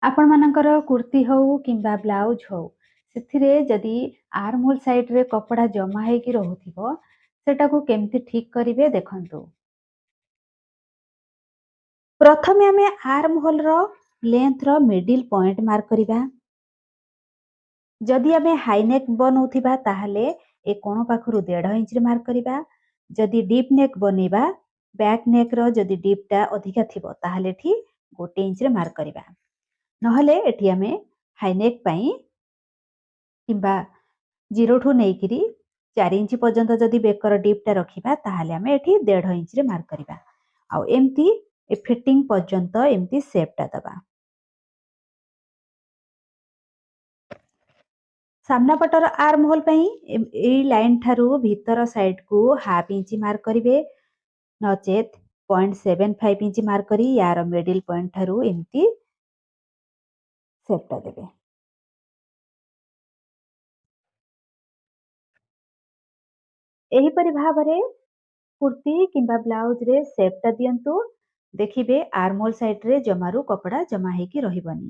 आपण मानकर कुर्ती हऊ किंबा ब्लाउज हऊ ସେଥିରେ ଯଦି ଆର୍ମ ହୋଲ ସାଇଡରେ କପଡ଼ା ଜମା ହେଇକି ରହୁଥିବ ସେଟାକୁ କେମିତି ଠିକ୍ କରିବେ ଦେଖନ୍ତୁ। ପ୍ରଥମେ ଆମେ ଆର୍ମ ହୋଲର ଲେନ୍ଥର ମିଡିଲ ପଏଣ୍ଟ ମାର୍କ କରିବା। ଯଦି ଆମେ ହାଇ ନେକ୍ ବନଉଥିବା ତାହେଲେ ଏ କୋଣ ପାଖରୁ 1.5 ଇଞ୍ଚରେ ମାର୍କ କରିବା। ଯଦି ଡିପ୍ ନେକ୍ ବନେଇବା ବ୍ୟାକ୍ ନେକ୍ର ଯଦି ଡିପ୍ଟା ଅଧିକା ଥିବ ତାହେଲେ ଏଠି 1 ଇଞ୍ଚରେ ମାର୍କ କରିବା। ନହେଲେ ଏଠି ଆମେ ହାଇ ନେକ୍ ପାଇଁ କିମ୍ବା 0 ଠୁ ନେଇକିରି 4 ଇଞ୍ଚ ପର୍ଯ୍ୟନ୍ତ ଯଦି ବେକର ଡିପ୍ଟା ରଖିବା ତାହେଲେ ଆମେ ଏଠି 1.5 ଇଞ୍ଚରେ ମାର୍କ କରିବା। ଆଉ ଏମିତି ଏ ଫିଟିଂ ପର୍ଯ୍ୟନ୍ତ ଏମିତି ସେପ୍ଟା ଦେବା। ସାମ୍ନା ପଟର ଆର୍ମ ହୋଲ ପାଇଁ ଏଇ ଲାଇନ୍ ଠାରୁ ଭିତର ସାଇଡକୁ 1/2 ଇଞ୍ଚ ମାର୍କ କରିବେ, ନଚେତ୍ 0.75 ଇଞ୍ଚ ମାର୍କ କରି ୟାର ମିଡିଲ ପଏଣ୍ଟ ଠାରୁ ଏମିତି ସେପ୍ଟା ଦେବେ। ଏହିପରି ଭାବରେ କୁର୍ତ୍ତି କିମ୍ବା ବ୍ଲାଉଜରେ ସେପ୍ଟା ଦିଅନ୍ତୁ। ଦେଖିବେ ଆର୍ମ ହୋଲ ସାଇଡରେ ଜମାରୁ କପଡ଼ା ଜମା ହେଇକି ରହିବନି।